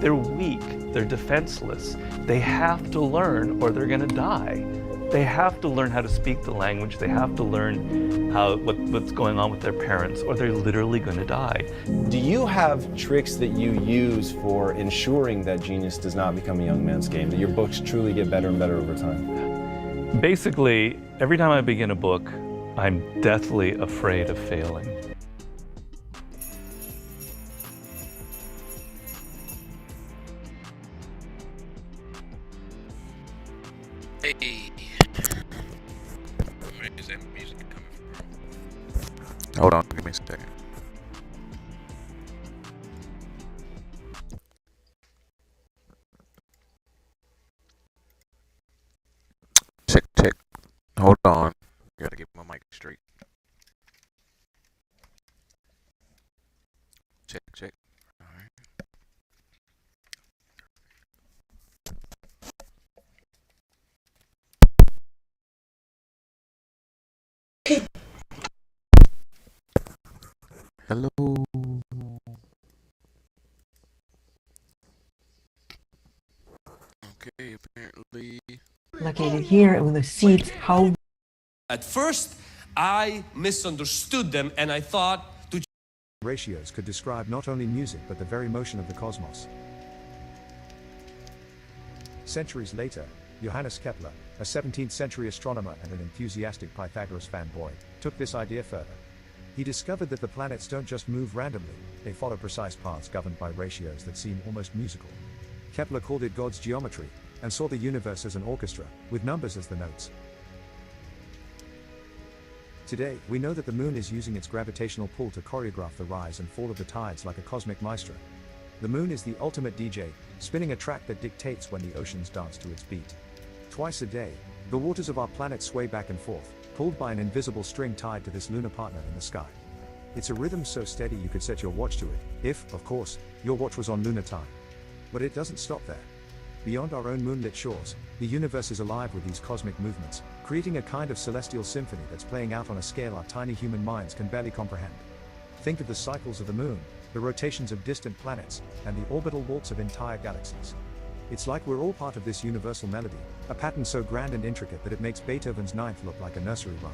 They're weak, they're defenseless. They have to learn or they're gonna die. They have to learn how to speak the language, they have to learn what's going on with their parents, or they're literally gonna die. Do you have tricks that you use for ensuring that genius does not become a young man's game, that your books truly get better and better over time? Basically, every time I begin a book, I'm deathly afraid of failing. Hey, where is that music coming from? Hold on, give me a second. Check, check. Hold on. Gotta get my mic straight. Check, check. All right. Hello. Okay, apparently. Located here with the seeds, how At first, I misunderstood them and I thought to ratios could describe not only music but the very motion of the cosmos. Centuries later, Johannes Kepler, a 17th century astronomer and an enthusiastic Pythagoras fanboy, took this idea further. He discovered that the planets don't just move randomly, they follow precise paths governed by ratios that seem almost musical. Kepler called it God's geometry, and saw the universe as an orchestra, with numbers as the notes. Today, we know that the moon is using its gravitational pull to choreograph the rise and fall of the tides like a cosmic maestro. The moon is the ultimate DJ, spinning a track that dictates when the oceans dance to its beat. Twice a day, the waters of our planet sway back and forth, pulled by an invisible string tied to this lunar partner in the sky. It's a rhythm so steady you could set your watch to it, if, of course, your watch was on lunar time. But it doesn't stop there. Beyond our own moonlit shores, the universe is alive with these cosmic movements, creating a kind of celestial symphony that's playing out on a scale our tiny human minds can barely comprehend. Think of the cycles of the moon, the rotations of distant planets, and the orbital waltz of entire galaxies. It's like we're all part of this universal melody, a pattern so grand and intricate that it makes Beethoven's Ninth look like a nursery rhyme.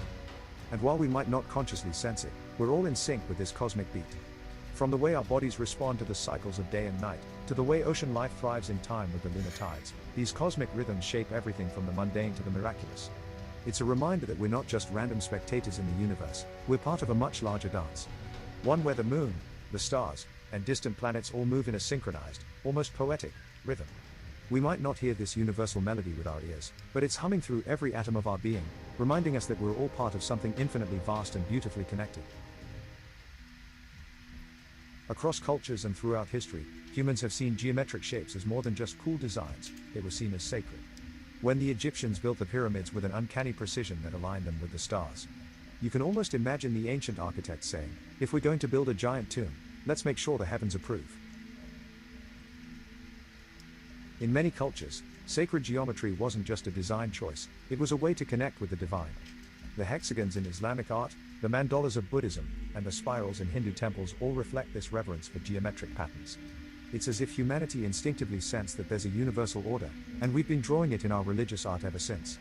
And while we might not consciously sense it, we're all in sync with this cosmic beat. From the way our bodies respond to the cycles of day and night, to the way ocean life thrives in time with the lunar tides, these cosmic rhythms shape everything from the mundane to the miraculous. It's a reminder that we're not just random spectators in the universe, we're part of a much larger dance. One where the moon, the stars, and distant planets all move in a synchronized, almost poetic, rhythm. We might not hear this universal melody with our ears, but it's humming through every atom of our being, reminding us that we're all part of something infinitely vast and beautifully connected. Across cultures and throughout history, humans have seen geometric shapes as more than just cool designs, they were seen as sacred. When the Egyptians built the pyramids with an uncanny precision that aligned them with the stars. You can almost imagine the ancient architects saying, if we're going to build a giant tomb, let's make sure the heavens approve. In many cultures, sacred geometry wasn't just a design choice, it was a way to connect with the divine. The hexagons in Islamic art, the mandalas of Buddhism, and the spirals in Hindu temples all reflect this reverence for geometric patterns. It's as if humanity instinctively sensed that there's a universal order, and we've been drawing it in our religious art ever since.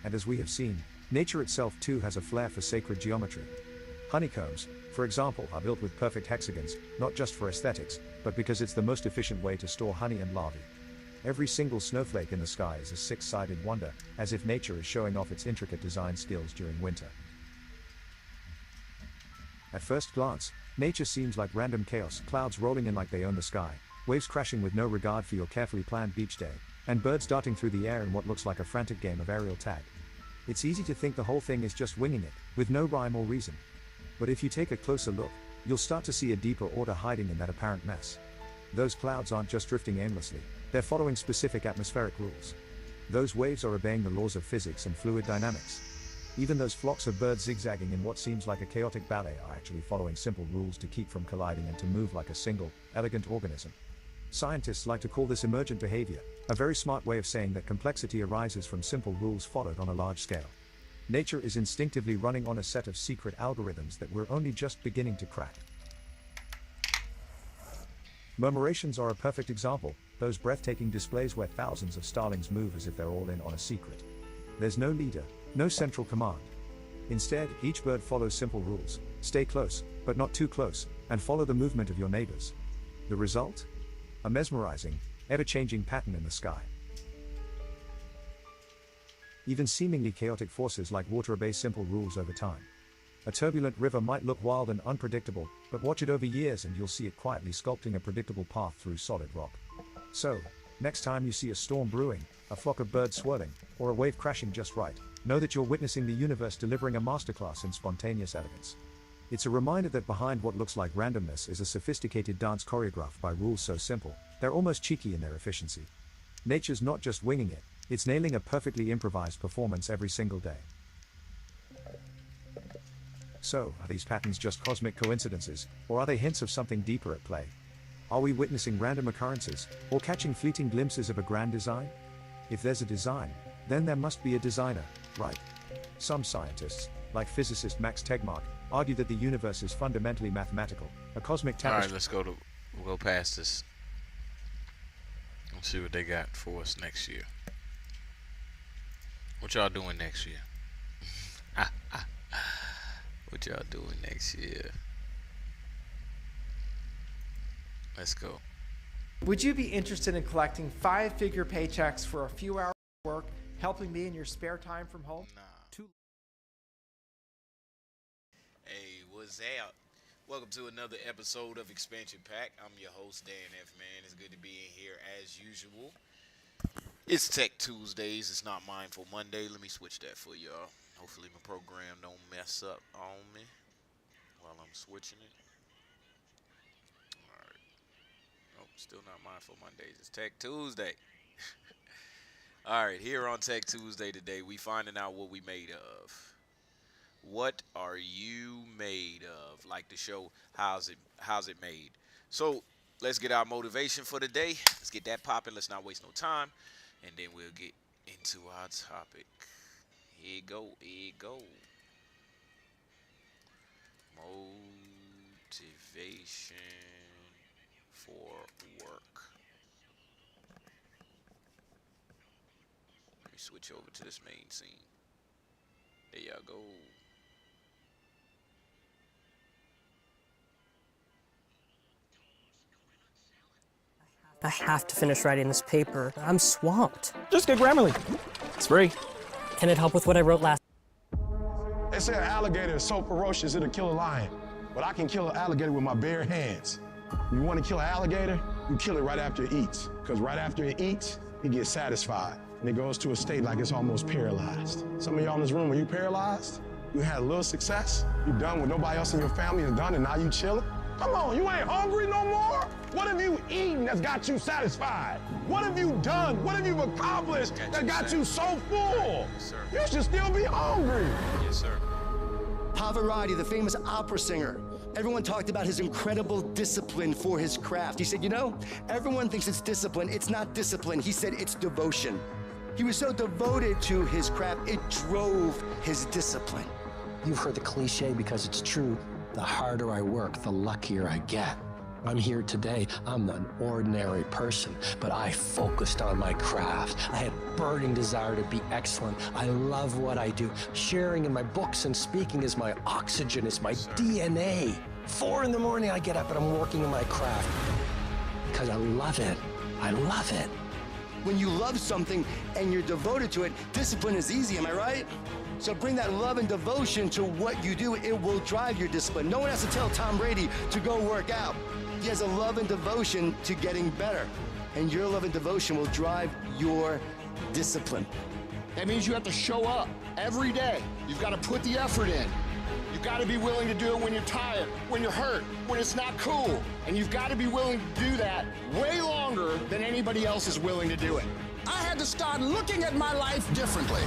And as we have seen, nature itself too has a flair for sacred geometry. Honeycombs, for example, are built with perfect hexagons, not just for aesthetics, but because it's the most efficient way to store honey and larvae. Every single snowflake in the sky is a six-sided wonder, as if nature is showing off its intricate design skills during winter. At first glance, nature seems like random chaos, clouds rolling in like they own the sky, waves crashing with no regard for your carefully planned beach day, and birds darting through the air in what looks like a frantic game of aerial tag. It's easy to think the whole thing is just winging it, with no rhyme or reason. But if you take a closer look, you'll start to see a deeper order hiding in that apparent mess. Those clouds aren't just drifting aimlessly, they're following specific atmospheric rules. Those waves are obeying the laws of physics and fluid dynamics. Even those flocks of birds zigzagging in what seems like a chaotic ballet are actually following simple rules to keep from colliding and to move like a single, elegant organism. Scientists like to call this emergent behavior, a very smart way of saying that complexity arises from simple rules followed on a large scale. Nature is instinctively running on a set of secret algorithms that we're only just beginning to crack. Murmurations are a perfect example, those breathtaking displays where thousands of starlings move as if they're all in on a secret. There's no leader, no central command. Instead, each bird follows simple rules: stay close, but not too close, and follow the movement of your neighbors. The result? A mesmerizing, ever-changing pattern in the sky. Even seemingly chaotic forces like water obey simple rules over time. A turbulent river might look wild and unpredictable, but watch it over years and you'll see it quietly sculpting a predictable path through solid rock. So, next time you see a storm brewing, a flock of birds swirling, or a wave crashing just right, know that you're witnessing the universe delivering a masterclass in spontaneous elegance. It's a reminder that behind what looks like randomness is a sophisticated dance choreographed by rules so simple, they're almost cheeky in their efficiency. Nature's not just winging it, it's nailing a perfectly improvised performance every single day. So, are these patterns just cosmic coincidences, or are they hints of something deeper at play? Are we witnessing random occurrences, or catching fleeting glimpses of a grand design? If there's a design, then there must be a designer, right? Some scientists, like physicist Max Tegmark, argue that the universe is fundamentally mathematical, a cosmic tapestry. Alright, we'll go past this. Let's see what they got for us next year. What y'all doing next year? What y'all doing next year? Let's go. Would you be interested in collecting 5-figure paychecks for a few hours of work, helping me in your spare time from home? Nah. Hey, what's up? Welcome to another episode of Expansion Pack. I'm your host, Dan F. Man. It's good to be in here as usual. It's Tech Tuesdays. It's not Mindful Monday. Let me switch that for y'all. Hopefully my program don't mess up on me while I'm switching it. Alright. Nope, still not Mindful Mondays. It's Tech Tuesday. Alright, here on Tech Tuesday today, we finding out what we made of. What are you made of? Like the show, how's it made? So let's get our motivation for the day. Let's get that popping. Let's not waste no time. And then we'll get into our topic. Here you go. Motivation for work. Let me switch over to this main scene. There y'all go. I have to finish writing this paper. I'm swamped. Just get Grammarly. It's free. Can it help with what I wrote last? They say an alligator is so ferocious it'll kill a lion, but I can kill an alligator with my bare hands. You want to kill an alligator, you kill it right after it eats, because right after it eats, it gets satisfied, and it goes to a state like it's almost paralyzed. Some of y'all in this room, are you paralyzed? You had a little success, you done what nobody else in your family has done, and now you chilling? Come on, you ain't hungry no more? What have you eaten that's got you satisfied? What have you done? What have you accomplished that got you so full? Yes, sir. You should still be hungry. Yes, sir. Pavarotti, the famous opera singer, everyone talked about his incredible discipline for his craft. He said, you know, everyone thinks it's discipline. It's not discipline. He said it's devotion. He was so devoted to his craft, it drove his discipline. You've heard the cliche because it's true. The harder I work, the luckier I get. I'm here today. I'm an ordinary person, but I focused on my craft. I had burning desire to be excellent. I love what I do. Sharing in my books and speaking is my oxygen, is my DNA. 4 in the morning I get up and I'm working in my craft because I love it. I love it. When you love something and you're devoted to it, discipline is easy, am I right? So bring that love and devotion to what you do. It will drive your discipline. No one has to tell Tom Brady to go work out. He has a love and devotion to getting better. And your love and devotion will drive your discipline. That means you have to show up every day. You've got to put the effort in. You've got to be willing to do it when you're tired, when you're hurt, when it's not cool. And you've got to be willing to do that way longer than anybody else is willing to do it. I had to start looking at my life differently.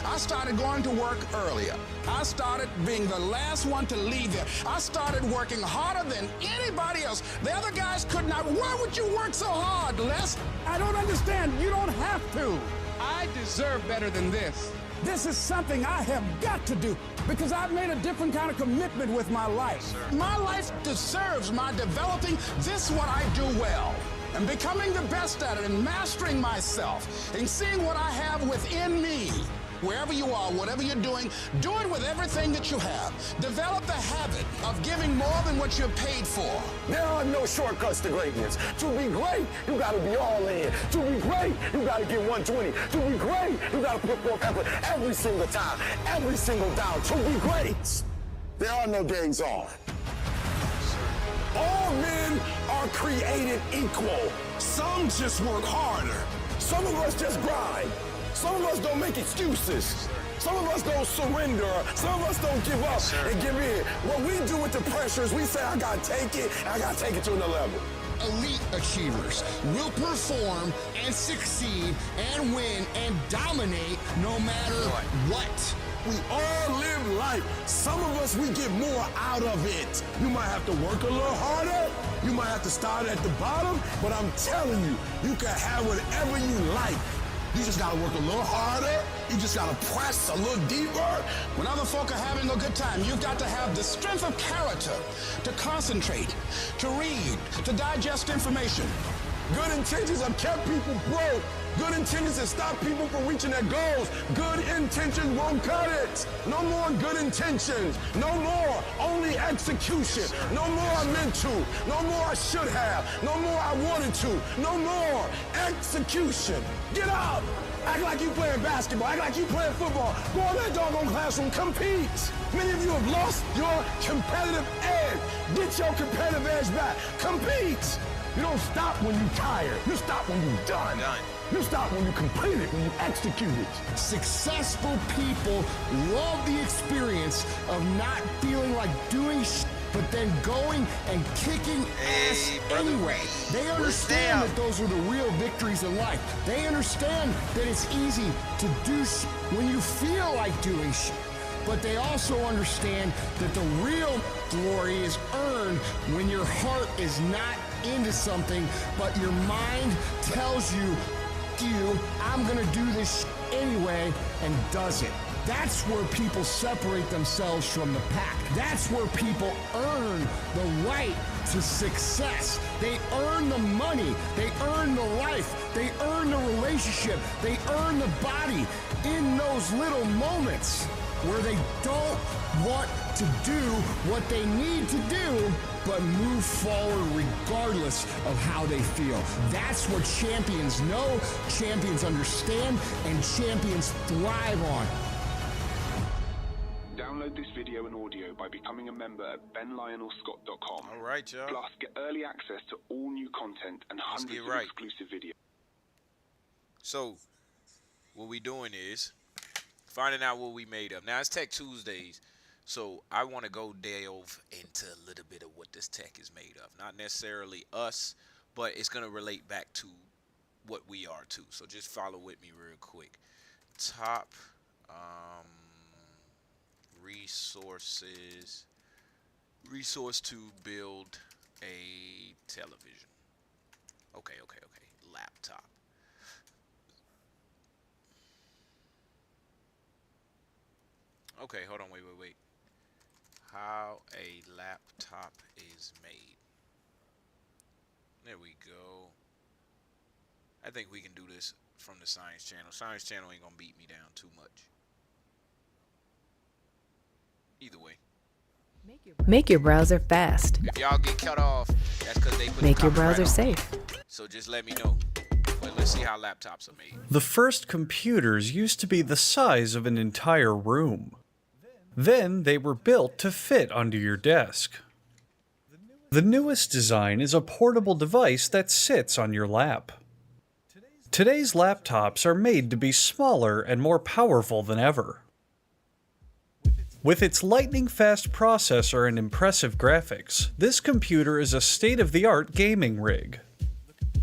I started going to work earlier. I started being the last one to leave there. I started working harder than anybody else. The other guys could not. Why would you work so hard, Les? I don't understand. You don't have to. I deserve better than this. This is something I have got to do because I've made a different kind of commitment with my life. My life deserves my developing this what I do well and becoming the best at it and mastering myself and seeing what I have within me. Wherever you are, whatever you're doing, do it with everything that you have. Develop the habit of giving more than what you're paid for. There are no shortcuts to greatness. To be great, you gotta be all in. To be great, you gotta get 120. To be great, you gotta put forth effort every single time, every single down. To be great, there are no days off. All men are created equal. Some just work harder. Some of us just grind. Some of us don't make excuses. Some of us don't surrender. Some of us don't give up and give in. What we do with the pressure is we say, I gotta take it, and I gotta take it to another level. Elite achievers will perform and succeed and win and dominate no matter what. We all live life. Some of us, we get more out of it. You might have to work a little harder. You might have to start at the bottom, but I'm telling you, you can have whatever you like. You just gotta work a little harder. You just gotta press a little deeper. When other folk are having a good time, you've got to have the strength of character to concentrate, to read, to digest information. Good intentions have kept people broke. Good intentions have stopped people from reaching their goals. Good intentions won't cut it. No more good intentions. No more only execution. No more I meant to. No more I should have. No more I wanted to. No more execution. Get up. Act like you playing basketball. Act like you playing football. Go in that doggone classroom. Compete. Many of you have lost your competitive edge. Get your competitive edge back. Compete. You don't stop when you're tired. You stop when you're done. You stop when you complete it, when you execute it. Successful people love the experience of not feeling like doing but then going and kicking ass anyway. They understand that those are the real victories in life. They understand that it's easy to do when you feel like doing but they also understand that the real glory is earned when your heart is not into something, but your mind tells you, I'm gonna do this anyway, and does it. That's where people separate themselves from the pack. That's where people earn the right to success. They earn the money. They earn the life. They earn the relationship. They earn the body in those little moments where they don't want to do what they need to do, but move forward regardless of how they feel. That's what champions know, champions understand, and champions thrive on. Download this video and audio by becoming a member at benlionelscott.com. All right, y'all. Plus, get early access to all new content and hundreds of exclusive videos. So, what we doing is finding out what we made of. Now, it's Tech Tuesdays, so I want to go delve into a little bit of what this tech is made of. Not necessarily us, but it's going to relate back to what we are, too. So just follow with me real quick. Top resource to build a television. Okay. Laptop. Okay, hold on, wait. How a laptop is made. There we go. I think we can do this from the Science Channel. Science Channel ain't gonna beat me down too much. Either way. Make your browser fast. If y'all get cut off, that's because they put Make the your copyright browser on. safe. So just let me know. But let's see how laptops are made. The first computers used to be the size of an entire room. Then they were built to fit under your desk. The newest design is a portable device that sits on your lap. Today's laptops are made to be smaller and more powerful than ever. With its lightning-fast processor and impressive graphics, this computer is a state-of-the-art gaming rig.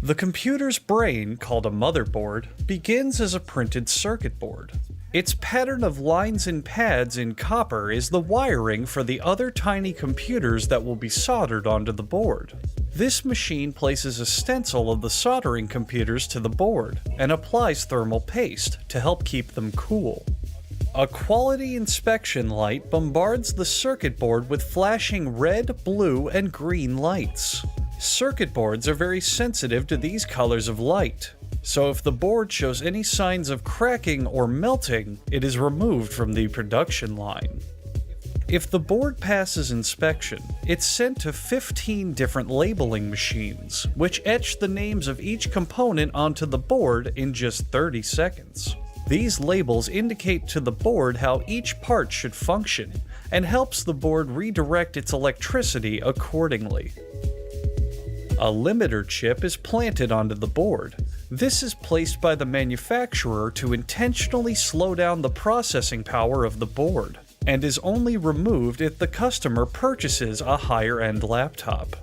The computer's brain, called a motherboard, begins as a printed circuit board. Its pattern of lines and pads in copper is the wiring for the other tiny computers that will be soldered onto the board. This machine places a stencil of the soldering computers to the board and applies thermal paste to help keep them cool. A quality inspection light bombards the circuit board with flashing red, blue, and green lights. Circuit boards are very sensitive to these colors of light, so if the board shows any signs of cracking or melting, it is removed from the production line. If the board passes inspection, it's sent to 15 different labeling machines, which etch the names of each component onto the board in just 30 seconds. These labels indicate to the board how each part should function, and helps the board redirect its electricity accordingly. A limiter chip is planted onto the board. This is placed by the manufacturer to intentionally slow down the processing power of the board, and is only removed if the customer purchases a higher-end laptop.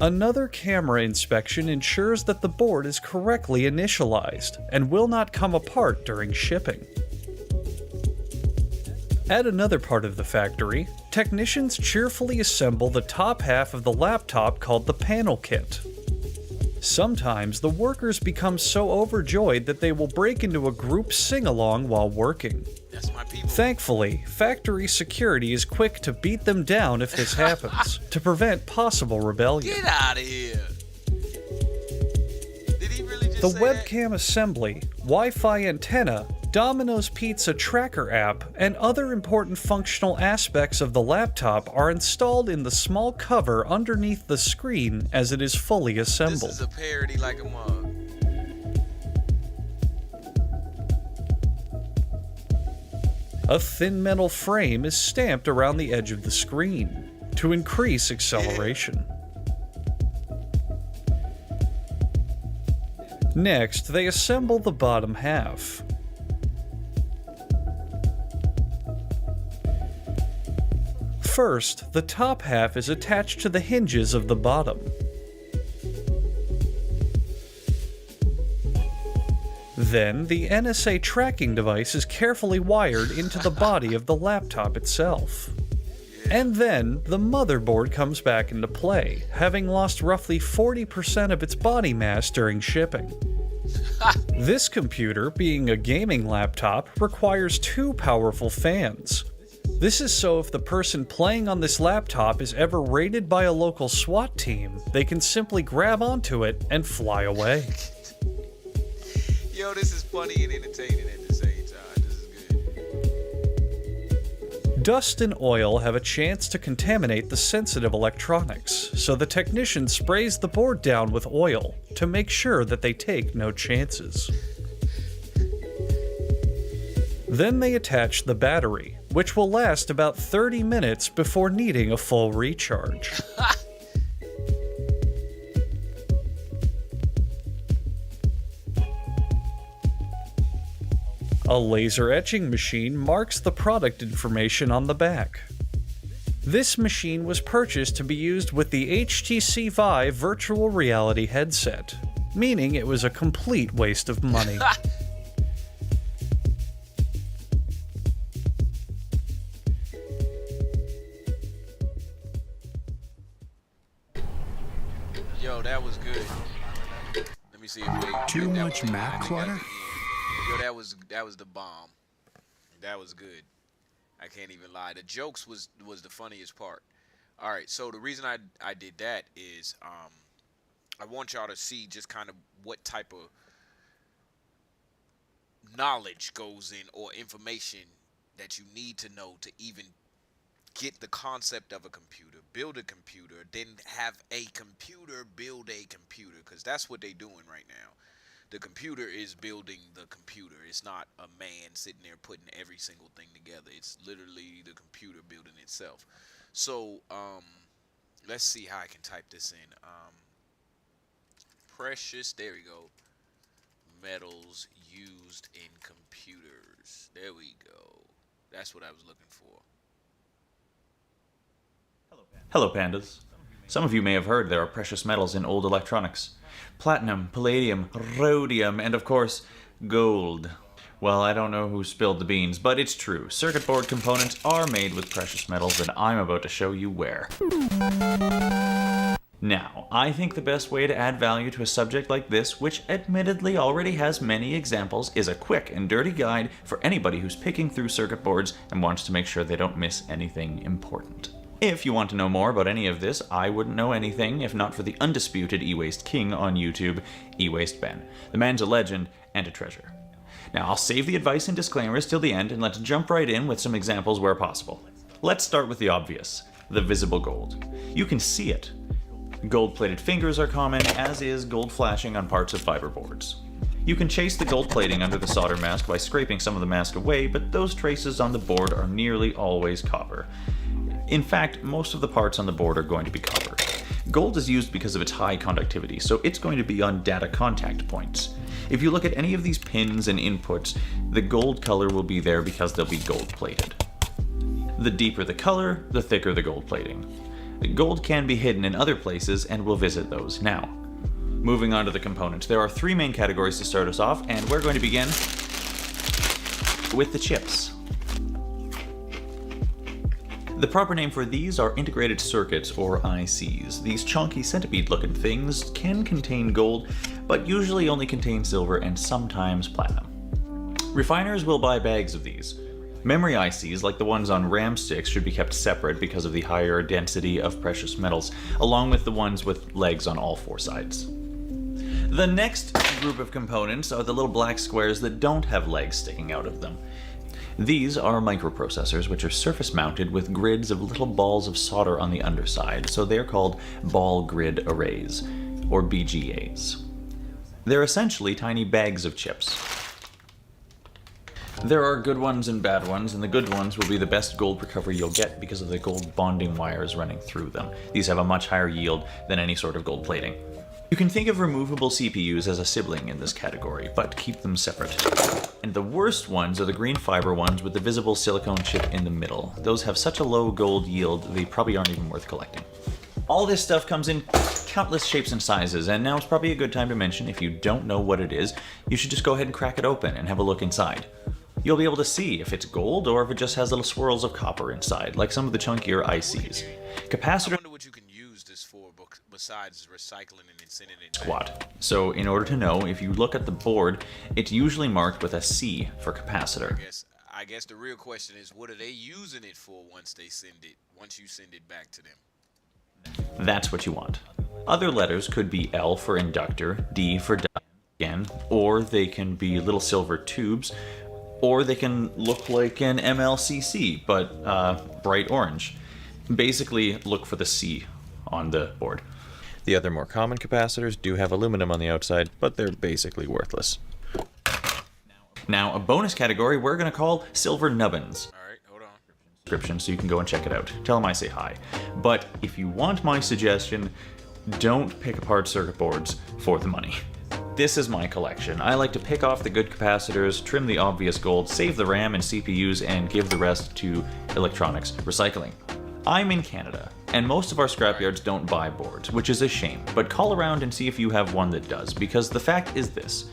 Another camera inspection ensures that the board is correctly initialized and will not come apart during shipping. At another part of the factory, technicians cheerfully assemble the top half of the laptop called the panel kit. Sometimes the workers become so overjoyed that they will break into a group sing-along while working. That's my people. Thankfully, factory security is quick to beat them down if this happens, to prevent possible rebellion. Get out of here. Did he really just The say webcam assembly, Wi-Fi antenna, Domino's Pizza tracker app, and other important functional aspects of the laptop are installed in the small cover underneath the screen as it is fully assembled. This is a parody like a mug. A thin metal frame is stamped around the edge of the screen to increase acceleration. Next, they assemble the bottom half. First, the top half is attached to the hinges of the bottom. Then, the NSA tracking device is carefully wired into the body of the laptop itself. And then, the motherboard comes back into play, having lost roughly 40% of its body mass during shipping. This computer, being a gaming laptop, requires 2 powerful fans. This is so if the person playing on this laptop is ever raided by a local SWAT team, they can simply grab onto it and fly away. Yo, this is funny and entertaining at the same time. This is good. Dust and oil have a chance to contaminate the sensitive electronics, so the technician sprays the board down with oil to make sure that they take no chances. Then they attach the battery, which will last about 30 minutes before needing a full recharge. A laser etching machine marks the product information on the back. This machine was purchased to be used with the HTC Vive virtual reality headset, meaning it was a complete waste of money. Yo, that was good. Let me see if they Too much Mac clutter? Yo, that was the bomb. That was good. I can't even lie. The jokes was the funniest part. All right, so the reason I did that is I want y'all to see just kind of what type of knowledge goes in, or information that you need to know to even get the concept of a computer, build a computer, then have a computer build a computer, because that's what they're doing right now. The computer is building the computer. It's not a man sitting there putting every single thing together. It's literally the computer building itself. So let's see how I can type this in. Precious, there we go, metals used in computers. There we go. That's what I was looking for. Hello, pandas. Some of you may have heard there are precious metals in old electronics. Platinum, palladium, rhodium, and of course, gold. Well, I don't know who spilled the beans, but it's true. Circuit board components are made with precious metals, and I'm about to show you where. Now, I think the best way to add value to a subject like this, which admittedly already has many examples, is a quick and dirty guide for anybody who's picking through circuit boards and wants to make sure they don't miss anything important. If you want to know more about any of this, I wouldn't know anything if not for the undisputed e-waste king on YouTube, e-waste Ben. The man's a legend and a treasure. Now, I'll save the advice and disclaimers till the end and let's jump right in with some examples where possible. Let's start with the obvious, the visible gold. You can see it. Gold-plated fingers are common, as is gold flashing on parts of fiberboards. You can chase the gold plating under the solder mask by scraping some of the mask away, but those traces on the board are nearly always copper. In fact, most of the parts on the board are going to be copper. Gold is used because of its high conductivity, so it's going to be on data contact points. If you look at any of these pins and inputs, the gold color will be there because they'll be gold-plated. The deeper the color, the thicker the gold plating. Gold can be hidden in other places, and we'll visit those now. Moving on to the components, there are three main categories to start us off, and we're going to begin with the chips. The proper name for these are integrated circuits, or ICs. These chunky centipede-looking things can contain gold, but usually only contain silver and sometimes platinum. Refiners will buy bags of these. Memory ICs, like the ones on RAM sticks, should be kept separate because of the higher density of precious metals, along with the ones with legs on all four sides. The next group of components are the little black squares that don't have legs sticking out of them. These are microprocessors, which are surface mounted with grids of little balls of solder on the underside, so they're called ball grid arrays, or BGAs. They're essentially tiny bags of chips. There are good ones and bad ones, and the good ones will be the best gold recovery you'll get because of the gold bonding wires running through them. These have a much higher yield than any sort of gold plating. You can think of removable CPUs as a sibling in this category, but keep them separate. And the worst ones are the green fiber ones with the visible silicone chip in the middle. Those have such a low gold yield, they probably aren't even worth collecting. All this stuff comes in countless shapes and sizes, and now is probably a good time to mention if you don't know what it is, you should just go ahead and crack it open and have a look inside. You'll be able to see if it's gold or if it just has little swirls of copper inside, like some of the chunkier ICs. Capacitor. I wonder what you can use this for besides recycling and sending it back. Squat. So in order to know, if you look at the board, it's usually marked with a C for capacitor. I guess the real question is, what are they using it for once you send it back to them? That's what you want. Other letters could be L for inductor, D for again, or they can be little silver tubes, or they can look like an MLCC, but bright orange. Basically, look for the C on the board. The other more common capacitors do have aluminum on the outside, but they're basically worthless. Now, a bonus category we're going to call silver nubbins. Alright, hold on. Description, so you can go and check it out. Tell them I say hi. But if you want my suggestion, don't pick apart circuit boards for the money. This is my collection. I like to pick off the good capacitors, trim the obvious gold, save the RAM and CPUs, and give the rest to electronics recycling. I'm in Canada, and most of our scrapyards don't buy boards, which is a shame, but call around and see if you have one that does, because the fact is this.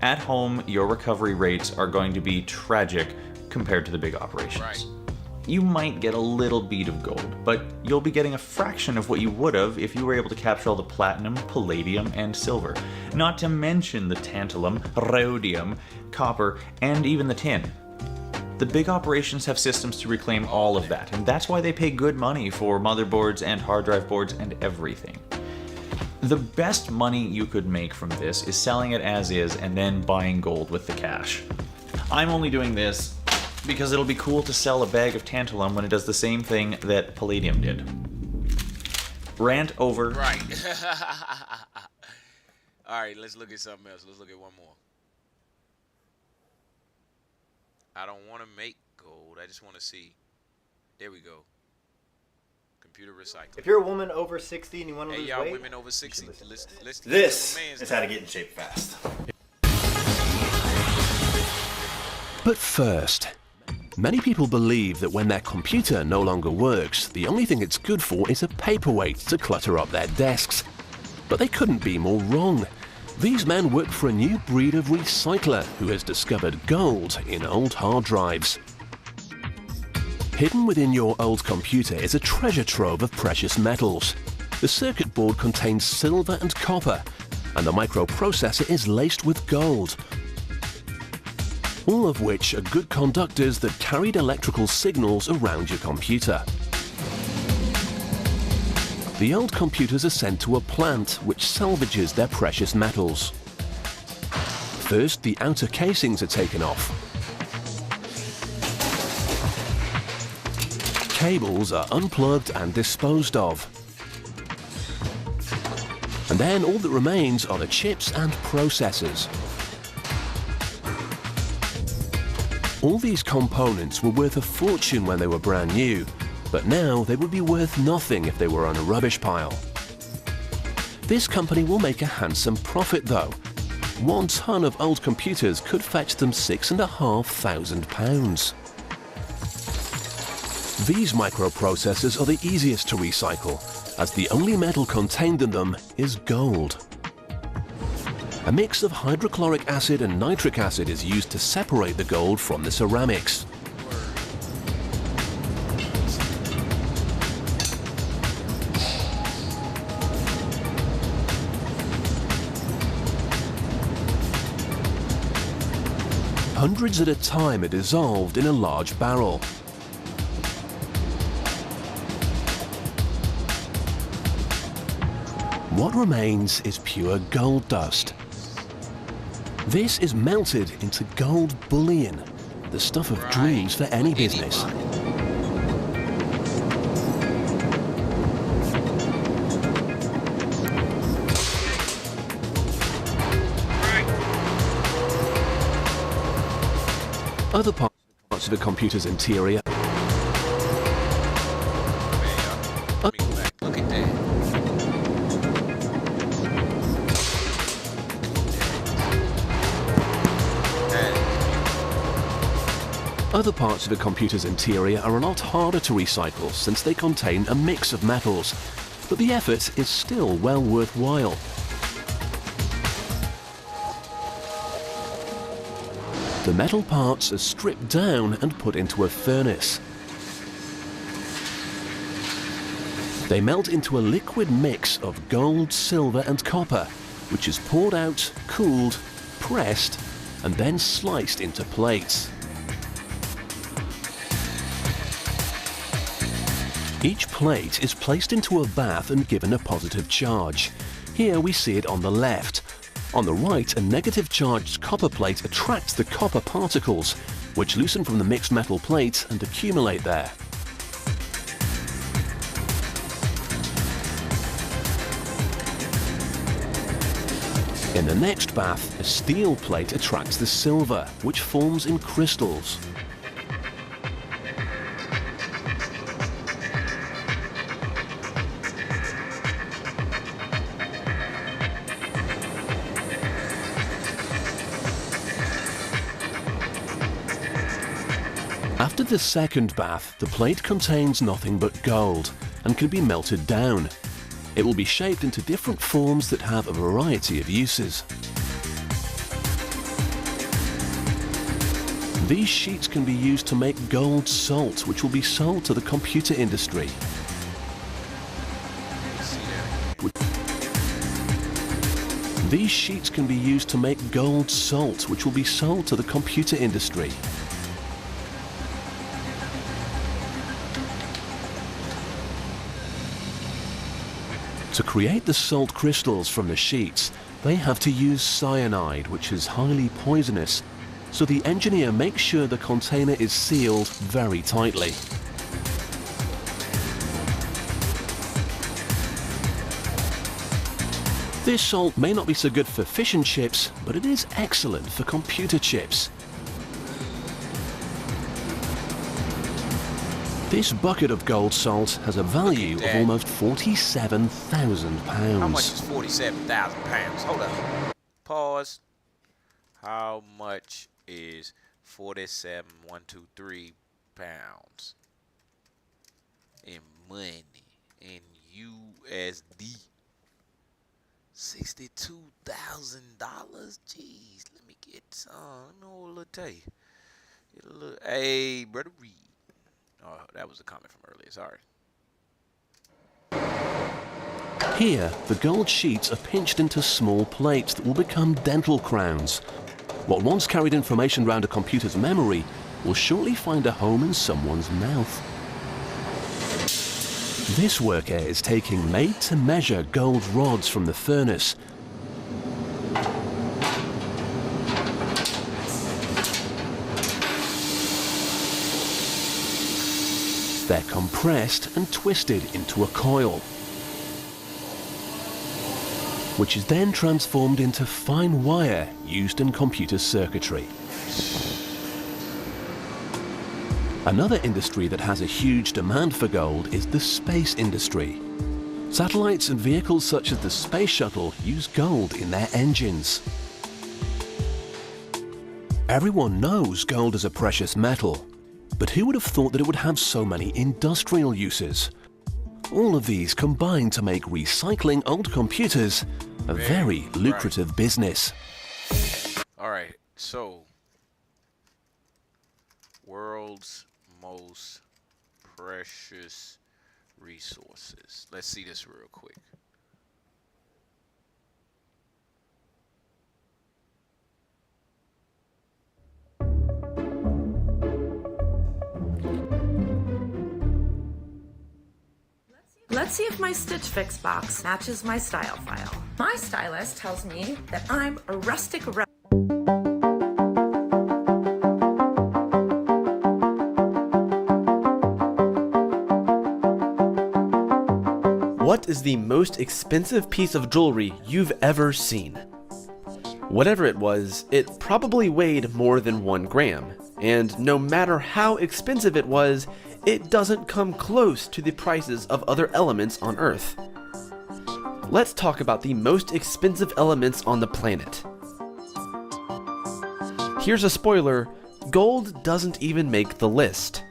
At home, your recovery rates are going to be tragic compared to the big operations. Right. You might get a little bead of gold, but you'll be getting a fraction of what you would have if you were able to capture all the platinum, palladium, and silver. Not to mention the tantalum, rhodium, copper, and even the tin. The big operations have systems to reclaim all of that, and that's why they pay good money for motherboards and hard drive boards and everything. The best money you could make from this is selling it as is and then buying gold with the cash. I'm only doing this because it'll be cool to sell a bag of tantalum when it does the same thing that palladium did. Rant over. Right. Alright, let's look at something else. Let's look at one more. I don't want to make gold. I just want to see. There we go. Computer recycling. If you're a woman over 60 and you want to lose weight, y'all women over 60, listen this is how to get in shape fast. But first, many people believe that when their computer no longer works, the only thing it's good for is a paperweight to clutter up their desks. But they couldn't be more wrong. These men work for a new breed of recycler who has discovered gold in old hard drives. Hidden within your old computer is a treasure trove of precious metals. The circuit board contains silver and copper, and the microprocessor is laced with gold. All of which are good conductors that carried electrical signals around your computer. The old computers are sent to a plant which salvages their precious metals. First, the outer casings are taken off. Cables are unplugged and disposed of. And then all that remains are the chips and processors. All these components were worth a fortune when they were brand new, but now they would be worth nothing if they were on a rubbish pile. This company will make a handsome profit though. 1 ton of old computers could fetch them £6,500. These microprocessors are the easiest to recycle, as the only metal contained in them is gold. A mix of hydrochloric acid and nitric acid is used to separate the gold from the ceramics. Hundreds at a time are dissolved in a large barrel. What remains is pure gold dust. This is melted into gold bullion, the stuff of dreams for any business. Other parts of a computer's interior. Look at that. Other parts of a computer's interior are a lot harder to recycle since they contain a mix of metals, but the effort is still well worthwhile. The metal parts are stripped down and put into a furnace. They melt into a liquid mix of gold, silver and copper, which is poured out, cooled, pressed, and then sliced into plates. Each plate is placed into a bath and given a positive charge. Here we see it on the left. On the right, a negative charged copper plate attracts the copper particles, which loosen from the mixed metal plate and accumulate there. In the next bath, a steel plate attracts the silver, which forms in crystals. After the second bath, the plate contains nothing but gold and can be melted down. It will be shaped into different forms that have a variety of uses. These sheets can be used to make gold salt, which will be sold to the computer industry. These sheets can be used to make gold salt, which will be sold to the computer industry. To create the salt crystals from the sheets, they have to use cyanide, which is highly poisonous, so the engineer makes sure the container is sealed very tightly. This salt may not be so good for fish and chips, but it is excellent for computer chips. This bucket of gold salt has a value of almost £47,000. How much is 47,000 pounds? Hold up. Pause. How much is 47,123 pounds in money, in USD? $62,000. Jeez, let me get some. I know what I'll tell you. Get a little. Hey, brother Reed. Oh, that was a comment from earlier. Sorry. Here, the gold sheets are pinched into small plates that will become dental crowns. What once carried information around a computer's memory will shortly find a home in someone's mouth. This worker is taking made-to-measure gold rods from the furnace. They're compressed and twisted into a coil, which is then transformed into fine wire used in computer circuitry. Another industry that has a huge demand for gold is the space industry. Satellites and vehicles such as the Space Shuttle use gold in their engines. Everyone knows gold is a precious metal, but who would have thought that it would have so many industrial uses? All of these combine to make recycling old computers a very lucrative business. Alright, so world's most precious resources. Let's see this real quick. Let's see if my Stitch Fix box matches my style file. My stylist tells me that I'm a rustic What is the most expensive piece of jewelry you've ever seen? Whatever it was, it probably weighed more than 1 gram, and no matter how expensive it was, it doesn't come close to the prices of other elements on Earth. Let's talk about the most expensive elements on the planet. Here's a spoiler: gold doesn't even make the list.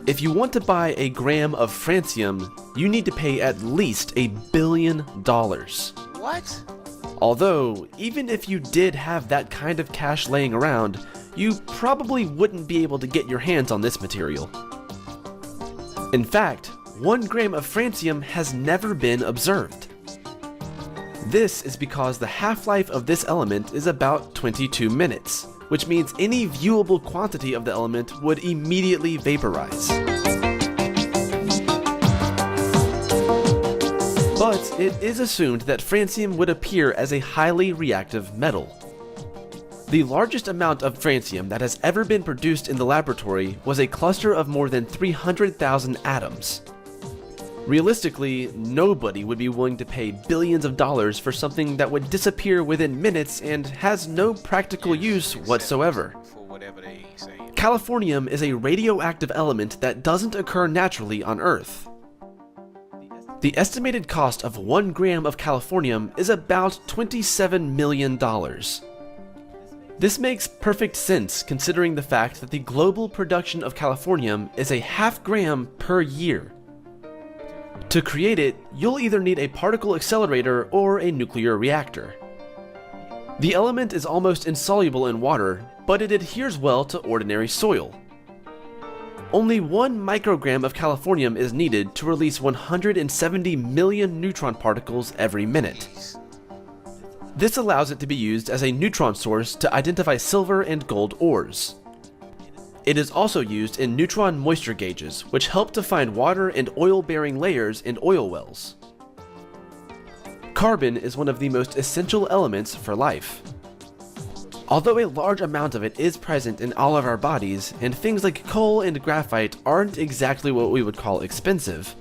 If you want to buy a gram of francium, you need to pay at least $1 billion. What? Although, even if you did have that kind of cash laying around, you probably wouldn't be able to get your hands on this material. In fact, 1 gram of francium has never been observed. This is because the half-life of this element is about 22 minutes, which means any viewable quantity of the element would immediately vaporize. But it is assumed that francium would appear as a highly reactive metal. The largest amount of francium that has ever been produced in the laboratory was a cluster of more than 300,000 atoms. Realistically, nobody would be willing to pay billions of dollars for something that would disappear within minutes and has no practical use whatsoever. Californium is a radioactive element that doesn't occur naturally on Earth. The estimated cost of 1 gram of californium is about $27 million. This makes perfect sense considering the fact that the global production of californium is a ½ gram per year. To create it, you'll either need a particle accelerator or a nuclear reactor. The element is almost insoluble in water, but it adheres well to ordinary soil. Only 1 microgram of californium is needed to release 170 million neutron particles every minute. This allows it to be used as a neutron source to identify silver and gold ores. It is also used in neutron moisture gauges, which help to find water and oil-bearing layers in oil wells. Carbon is one of the most essential elements for life. Although a large amount of it is present in all of our bodies, and things like coal and graphite aren't exactly what we would call expensive,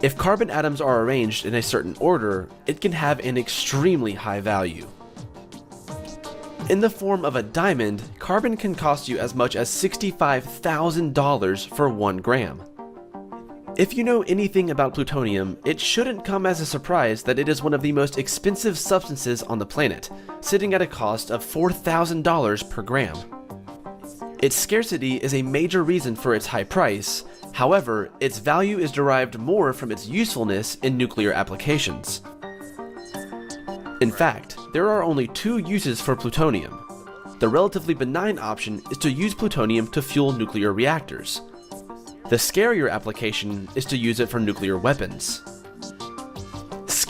if carbon atoms are arranged in a certain order, it can have an extremely high value. In the form of a diamond, carbon can cost you as much as $65,000 for 1 gram. If you know anything about plutonium, it shouldn't come as a surprise that it is one of the most expensive substances on the planet, sitting at a cost of $4,000 per gram. Its scarcity is a major reason for its high price. However, its value is derived more from its usefulness in nuclear applications. In fact, there are only 2 uses for plutonium. The relatively benign option is to use plutonium to fuel nuclear reactors. The scarier application is to use it for nuclear weapons.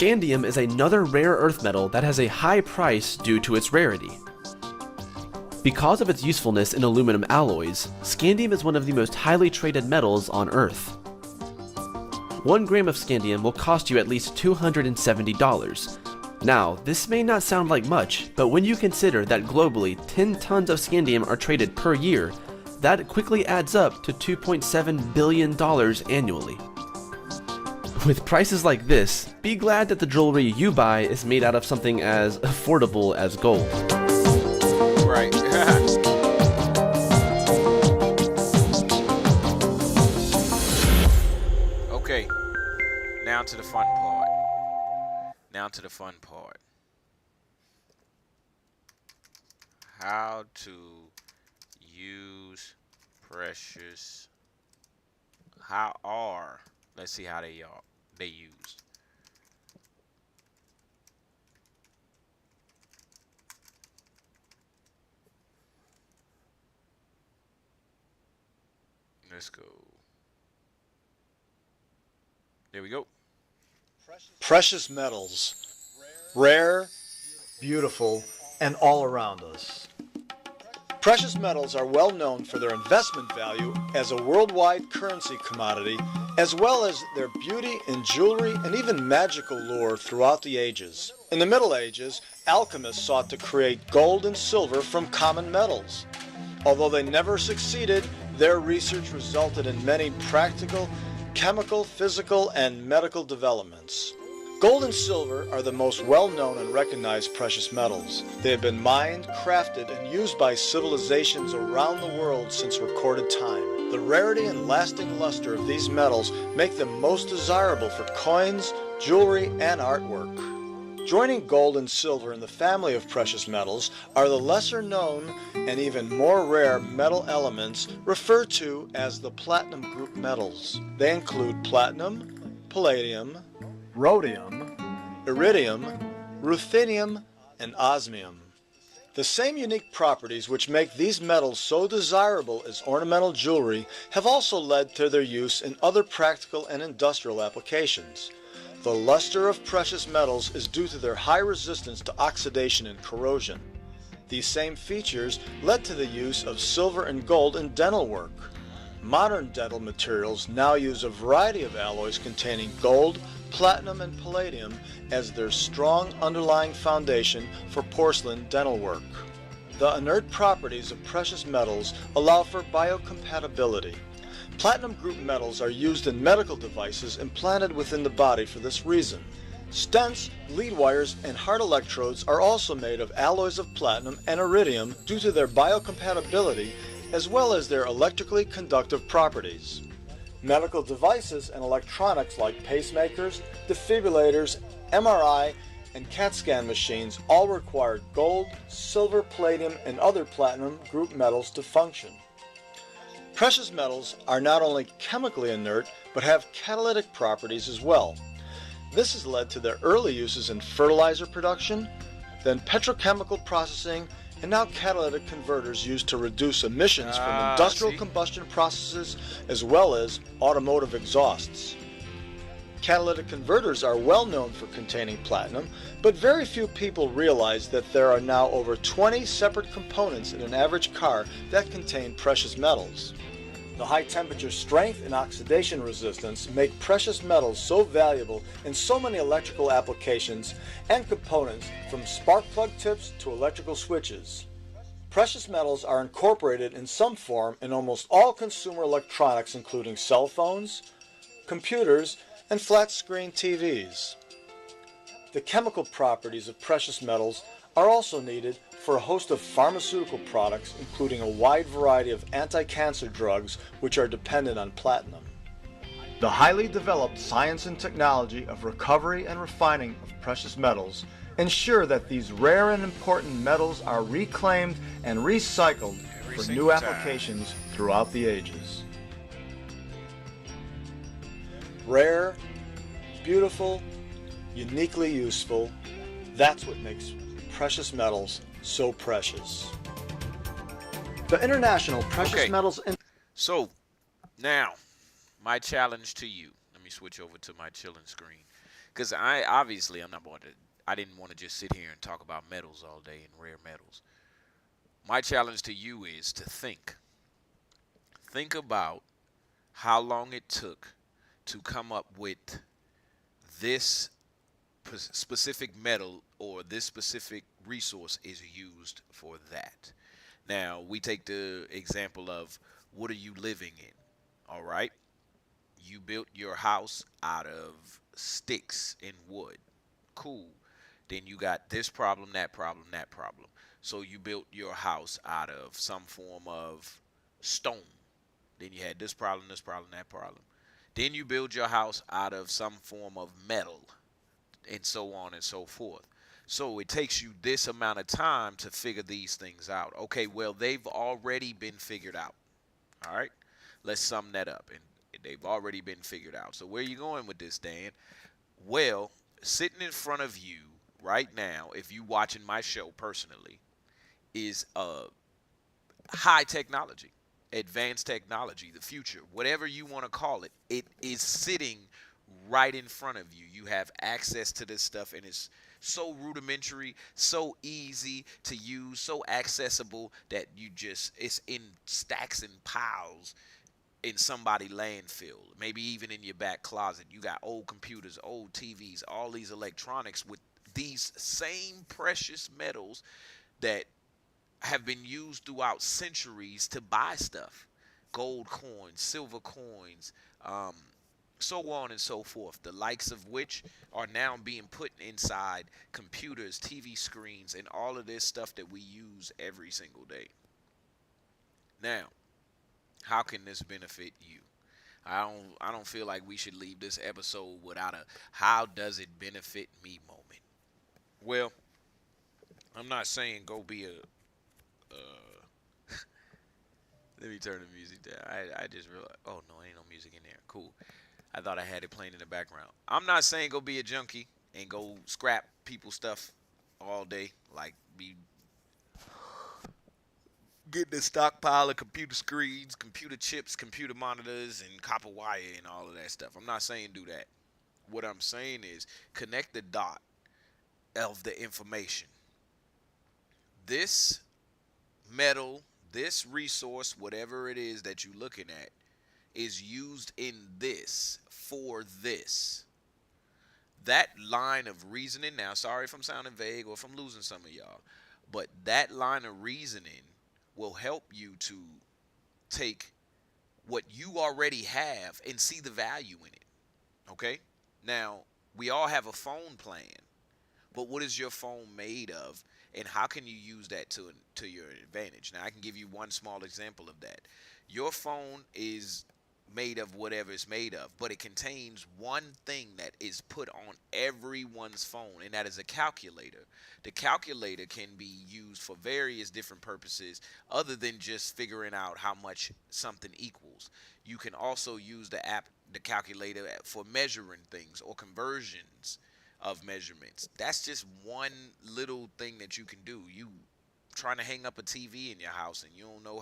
Scandium is another rare earth metal that has a high price due to its rarity. Because of its usefulness in aluminum alloys, scandium is one of the most highly traded metals on Earth. 1 gram of scandium will cost you at least $270. Now, this may not sound like much, but when you consider that globally 10 tons of scandium are traded per year, that quickly adds up to $2.7 billion annually. With prices like this, be glad that the jewelry you buy is made out of something as affordable as gold. Right. Okay. Now to the fun part. How to use precious. Let's see how they used. Let's go. There we go. Precious metals. Rare, beautiful, and all around us. Precious metals are well known for their investment value as a worldwide currency commodity, as well as their beauty in jewelry and even magical lure throughout the ages. In the Middle Ages, alchemists sought to create gold and silver from common metals. Although they never succeeded, their research resulted in many practical, chemical, physical, and medical developments. Gold and silver are the most well-known and recognized precious metals. They have been mined, crafted, and used by civilizations around the world since recorded time. The rarity and lasting luster of these metals make them most desirable for coins, jewelry, and artwork. Joining gold and silver in the family of precious metals are the lesser known and even more rare metal elements referred to as the platinum group metals. They include platinum, palladium, rhodium, iridium, ruthenium, and osmium. The same unique properties which make these metals so desirable as ornamental jewelry have also led to their use in other practical and industrial applications. The luster of precious metals is due to their high resistance to oxidation and corrosion. These same features led to the use of silver and gold in dental work. Modern dental materials now use a variety of alloys containing gold, platinum, and palladium as their strong underlying foundation for porcelain dental work. The inert properties of precious metals allow for biocompatibility. Platinum group metals are used in medical devices implanted within the body for this reason. Stents, lead wires, and heart electrodes are also made of alloys of platinum and iridium due to their biocompatibility as well as their electrically conductive properties. Medical devices and electronics like pacemakers, defibrillators, MRI, and CAT scan machines all require gold, silver, palladium, and other platinum group metals to function. Precious metals are not only chemically inert, but have catalytic properties as well. This has led to their early uses in fertilizer production, then petrochemical processing, and now catalytic converters used to reduce emissions from industrial combustion processes as well as automotive exhausts. Catalytic converters are well known for containing platinum, but very few people realize that there are now over 20 separate components in an average car that contain precious metals. The high temperature strength and oxidation resistance make precious metals so valuable in so many electrical applications and components, from spark plug tips to electrical switches. Precious metals are incorporated in some form in almost all consumer electronics, including cell phones, computers, and flat screen TVs. The chemical properties of precious metals are also needed for a host of pharmaceutical products, including a wide variety of anti-cancer drugs which are dependent on platinum. The highly developed science and technology of recovery and refining of precious metals ensure that these rare and important metals are reclaimed and recycled for new applications throughout the ages. Rare, beautiful, uniquely useful, that's what makes precious metals so precious. The International Precious Metals... So, now, my challenge to you. Let me switch over to my chilling screen. Because I'm not going to. I didn't want to just sit here and talk about metals all day and rare metals. My challenge to you is to think. Think about how long it took to come up with this specific metal or this specific resource is used for that. Now, we take the example of what are you living in? All right. You built your house out of sticks and wood. Cool. Then you got this problem, that problem, that problem. So you built your house out of some form of stone. Then you had this problem, that problem. Then you build your house out of some form of metal, and so on and so forth. So it takes you this amount of time to figure these things out. Okay, well, they've already been figured out. All right, let's sum that up. And they've already been figured out. So where are you going with this, Dan? Well, sitting in front of you right now, if you watching my show personally, is high technology, advanced technology, the future, whatever you want to call it. It is sitting right in front of you. You have access to this stuff, and it's so rudimentary, so easy to use, so accessible that it's in stacks and piles in somebody landfill, maybe even in your back closet. You got old computers, old TVs, all these electronics with these same precious metals that have been used throughout centuries to buy stuff. Gold coins, silver coins, so on and so forth, the likes of which are now being put inside computers, TV screens, and all of this stuff that we use every single day. Now, how can this benefit you? I don't feel like we should leave this episode without a how does it benefit me moment. Well, I'm not saying go be a let me turn the music down. I just realized, oh no, ain't no music in there. Cool. I thought I had it playing in the background. I'm not saying go be a junkie and go scrap people's stuff all day, like be getting a stockpile of computer screens, computer chips, computer monitors, and copper wire and all of that stuff. I'm not saying do that. What I'm saying is connect the dot of the information. This metal, this resource, whatever it is that you're looking at, is used in this for this. That line of reasoning, now sorry if I'm sounding vague or if I'm losing some of y'all, but that line of reasoning will help you to take what you already have and see the value in it. Okay? Now, we all have a phone plan, but what is your phone made of, and how can you use that to your advantage? Now, I can give you one small example of that. Your phone is made of whatever it's made of, but it contains one thing that is put on everyone's phone, and that is a calculator. The calculator can be used for various different purposes other than just figuring out how much something equals. You can also use the calculator for measuring things or conversions of measurements. That's just one little thing that you can do. You trying to hang up a TV in your house and you don't know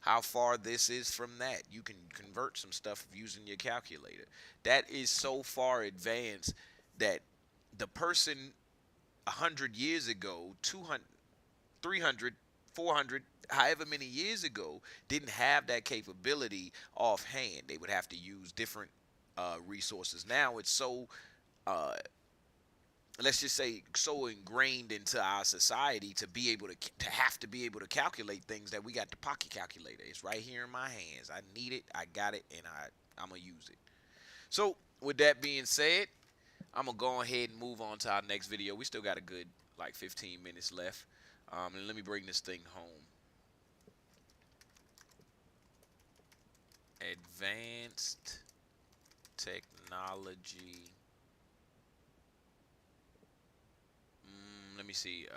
how far this is from that. You can convert some stuff using your calculator. That is so far advanced that the person 100 years ago, 200, 300, 400, however many years ago, didn't have that capability offhand. They would have to use different resources. Now it's so let's just say so ingrained into our society to be able to have to be able to calculate things that we got the pocket calculator. It's right here in my hands. I need it, I got it, and I'm gonna use it. So with that being said, I'm gonna go ahead and move on to our next video. We still got a good like 15 minutes left, and let me bring this thing home. Advanced technology. Let me see.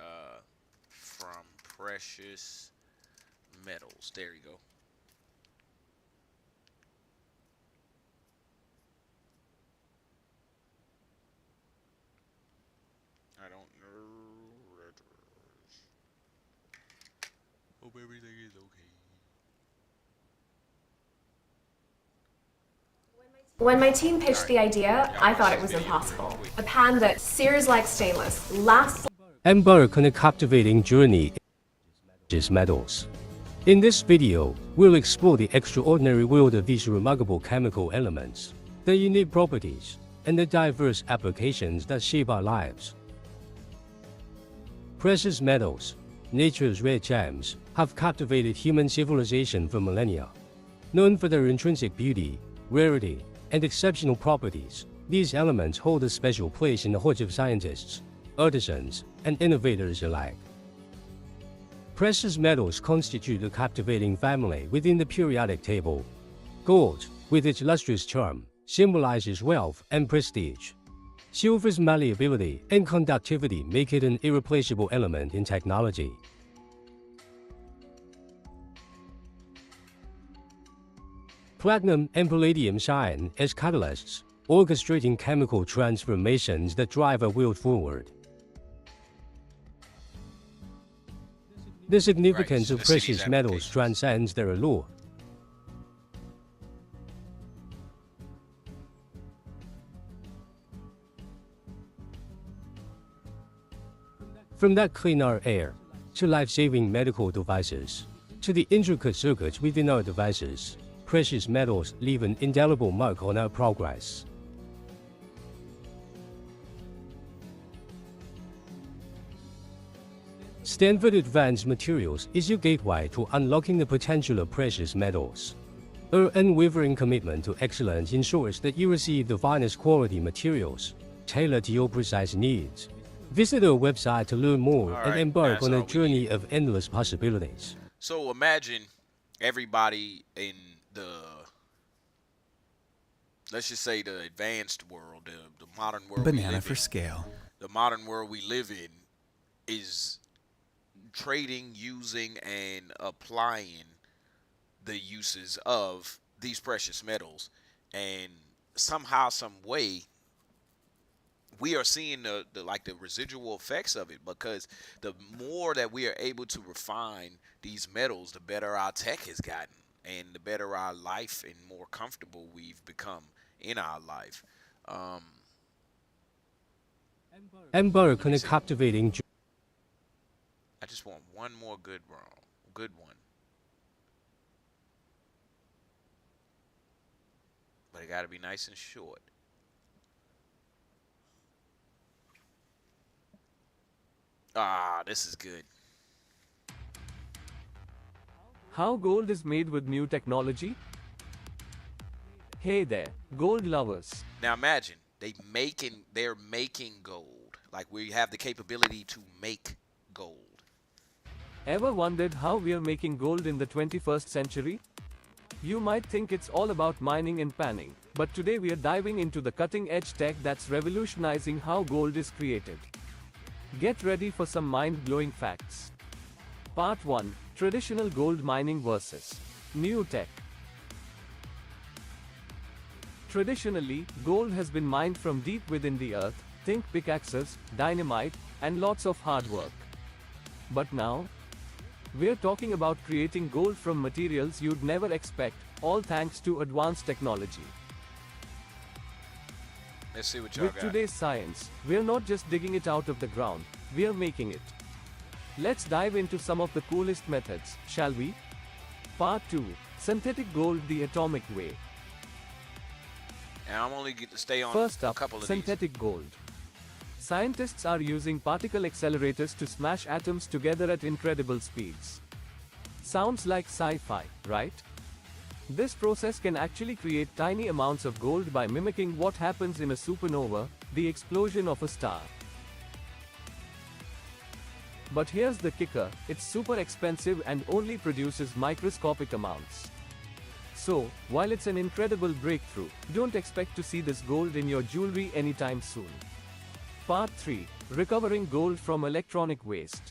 From precious metals. There you go. I don't know. Hope everything is okay. When my When my team pitched the idea, I thought it was impossible. A pan that sears like stainless, lasts. Embark on a captivating journey in precious metals. In this video, we'll explore the extraordinary world of these remarkable chemical elements, their unique properties, and the diverse applications that shape our lives. Precious metals, nature's rare gems, have captivated human civilization for millennia. Known for their intrinsic beauty, rarity, and exceptional properties, these elements hold a special place in the hearts of scientists, artisans, and innovators alike. Precious metals constitute a captivating family within the periodic table. Gold, with its lustrous charm, symbolizes wealth and prestige. Silver's malleability and conductivity make it an irreplaceable element in technology. Platinum and palladium shine as catalysts, orchestrating chemical transformations that drive our world forward. The significance of precious metals transcends their allure. From that cleaner air, to life-saving medical devices, to the intricate circuits within our devices, precious metals leave an indelible mark on our progress. Stanford Advanced Materials is your gateway to unlocking the potential of precious metals. Our unwavering commitment to excellence ensures that you receive the finest quality materials, tailored to your precise needs. Visit our website to learn more and embark on a journey of endless possibilities. So imagine everybody in the, let's just say the advanced world, the modern world. Banana for scale. The modern world we live in is trading, using, and applying the uses of these precious metals, and somehow, some way, we are seeing the residual effects of it, because the more that we are able to refine these metals, the better our tech has gotten, and the better our life and more comfortable we've become in our life. Embark on a captivating journey. I just want one more good one. But it got to be nice and short. Ah, this is good. How gold is made with new technology? Hey there, gold lovers. Now imagine they're making gold. Like, we have the capability to make gold. Ever wondered how we are making gold in the 21st century? You might think it's all about mining and panning, but today we are diving into the cutting-edge tech that's revolutionizing how gold is created. Get ready for some mind-blowing facts. Part 1. Traditional gold mining versus new tech. Traditionally, gold has been mined from deep within the earth, think pickaxes, dynamite, and lots of hard work. But now, we're talking about creating gold from materials you'd never expect, all thanks to advanced technology. Let's see what y'all got. With today's science, we're not just digging it out of the ground, we're making it. Let's dive into some of the coolest methods, shall we? Part 2. Synthetic gold the atomic way. And I'm only going to stay on First up, a couple of synthetic gold. Scientists are using particle accelerators to smash atoms together at incredible speeds. Sounds like sci-fi, right? This process can actually create tiny amounts of gold by mimicking what happens in a supernova, the explosion of a star. But here's the kicker, it's super expensive and only produces microscopic amounts. So, while it's an incredible breakthrough, don't expect to see this gold in your jewelry anytime soon. Part 3. Recovering gold from electronic waste.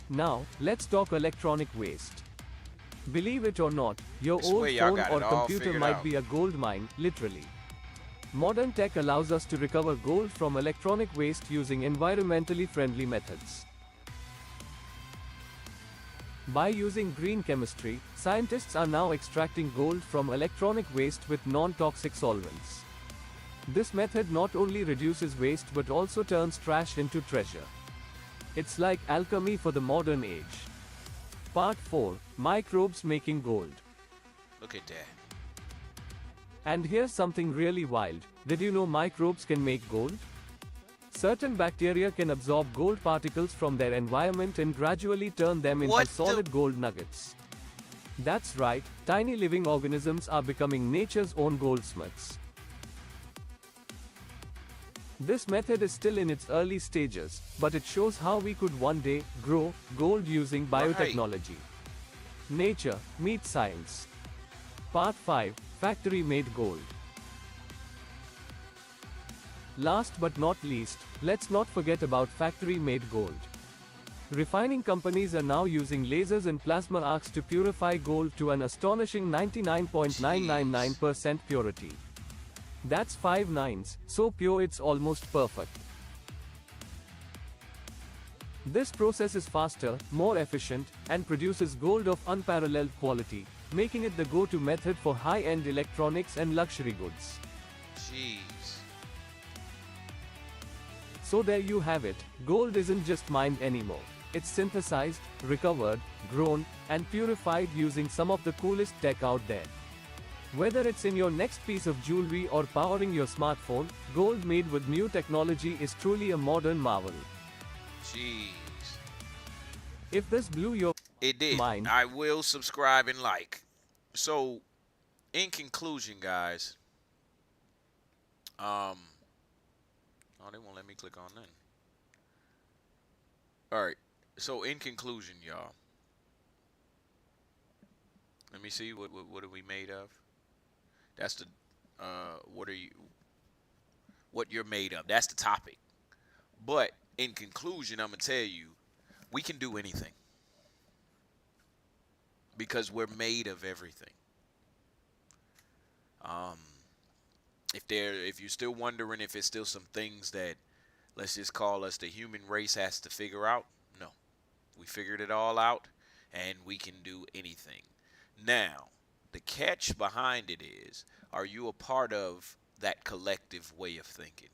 Now, let's talk electronic waste. Believe it or not, your old phone or computer might be a gold mine, literally. Modern tech allows us to recover gold from electronic waste using environmentally friendly methods. By using green chemistry, scientists are now extracting gold from electronic waste with non-toxic solvents. This method not only reduces waste but also turns trash into treasure. It's like alchemy for the modern age. Part 4. Microbes making gold. Look at that. And here's something really wild. Did you know microbes can make gold? Certain bacteria can absorb gold particles from their environment and gradually turn them into solid gold nuggets. That's right, tiny living organisms are becoming nature's own goldsmiths. This method is still in its early stages, but it shows how we could one day grow gold using biotechnology. Nature meets science. Part 5. Factory-made gold. Last but not least, let's not forget about factory-made gold. Refining companies are now using lasers and plasma arcs to purify gold to an astonishing 99.999% purity. That's 5 nines, so pure it's almost perfect. This process is faster, more efficient, and produces gold of unparalleled quality, making it the go-to method for high-end electronics and luxury goods. Jeez. So there you have it, gold isn't just mined anymore. It's synthesized, recovered, grown, and purified using some of the coolest tech out there. Whether it's in your next piece of jewelry or powering your smartphone, gold made with new technology is truly a modern marvel. Jeez. If this blew your mind, I will subscribe and like. So, in conclusion, guys, oh, they won't let me click on that. All right. So, in conclusion, y'all, let me see what are we made of. That's the what you're made of. That's the topic. But in conclusion, I'm gonna tell you, we can do anything because we're made of everything. If you're still wondering if it's still some things that, let's just call us the human race, has to figure out, no, we figured it all out, and we can do anything. Now, the catch behind it is, are you a part of that collective way of thinking?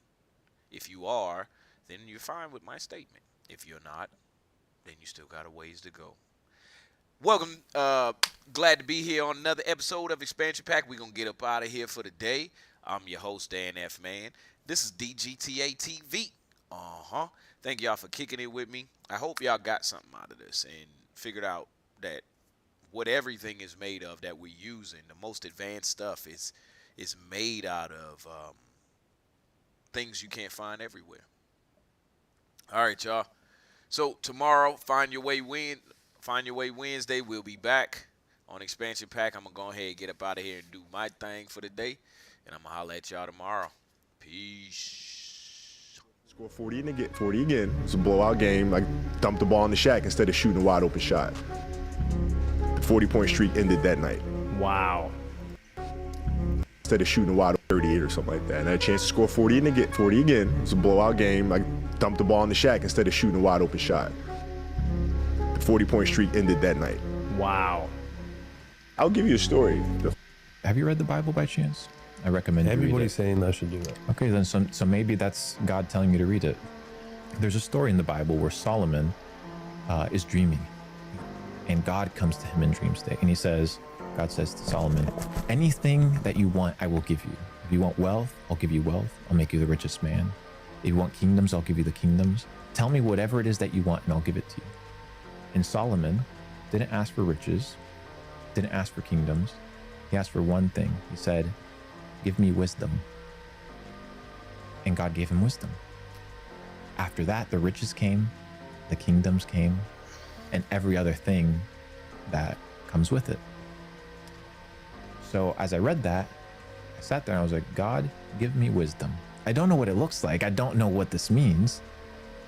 If you are, then you're fine with my statement. If you're not, then you still got a ways to go. Welcome. Glad to be here on another episode of Expansion Pack. We're going to get up out of here for the day. I'm your host, Dan F. Man. This is DGTA TV. Thank y'all for kicking it with me. I hope y'all got something out of this and figured out that what everything is made of that we're using, the most advanced stuff is made out of things you can't find everywhere. All right, y'all. So tomorrow, Find Your Way Wednesday, we'll be back on Expansion Pack. I'm going to go ahead and get up out of here and do my thing for the day, and I'm going to holler at y'all tomorrow. Peace. Score 40 and get 40 again. It's a blowout game. I dumped the ball in the shack instead of shooting a wide open shot. The 40-point streak ended that night. Wow. Instead of shooting a wide 38 or something like that. And I had a chance to score 40 and get 40 again. It was a blowout game. I dumped the ball in the shack instead of shooting a wide open shot. The 40-point streak ended that night. Wow. I'll give you a story. Have you read the Bible by chance? I recommend you read it. Everybody's saying I should do it. Okay, then so maybe that's God telling you to read it. There's a story in the Bible where Solomon is dreaming, and God comes to him in dream state, and God says to Solomon, anything that you want, I will give you. If you want wealth, I'll give you wealth. I'll make you the richest man. If you want kingdoms, I'll give you the kingdoms. Tell me whatever it is that you want, and I'll give it to you. And Solomon didn't ask for riches, didn't ask for kingdoms. He asked for one thing. He said, give me wisdom. And God gave him wisdom. After that, the riches came, the kingdoms came, and every other thing that comes with it. So as I read that, I sat there and I was like, God, give me wisdom. I don't know what it looks like. I don't know what this means,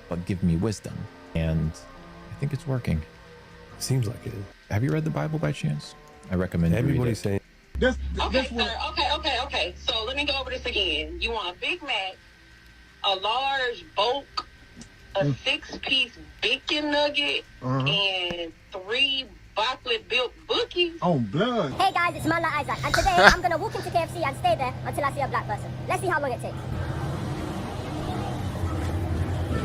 but give me wisdom. And I think it's working. Seems like it is. Have you read the Bible by chance? I recommend you read it. Everybody's saying. Okay, sir. Okay. So let me go over this again. You want a Big Mac, a large bulk, a 6-piece bacon nugget, and 3 backlit built bookie. On blood. Hey guys, it's Mala Isaac, and today I'm gonna walk into KFC and stay there until I see a black person. Let's see how long it takes.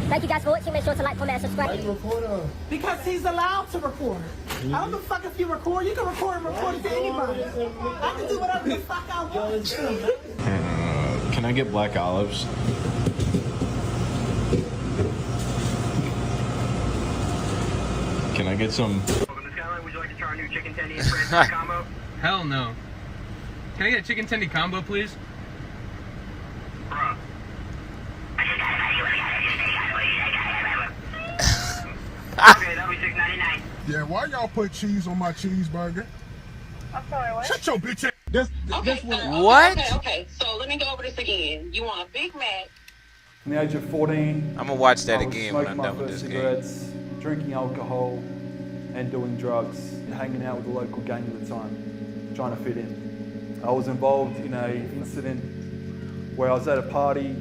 Thank you guys for watching. Make sure to like, comment, and subscribe. Because he's allowed to record. I don't give a fuck if you record. You can record and report to anybody. I can do whatever the fuck I want. Can I get black olives? Can I get some? Would you like to try our new chicken tendy and french fry combo? Hell no. Can I get a chicken tendy combo, please? Bruh. Okay, that'll be $6.99. Yeah, why y'all put cheese on my cheeseburger? I'm sorry, what? Shut your bitch ass. Okay, so let me go over this again. You want a Big Mac? From the age of 14, I'm gonna watch that I was again when smoking I'm my done with first this cigarettes, drinking alcohol, and doing drugs, and hanging out with the local gang at the time, trying to fit in. I was involved in an incident where I was at a party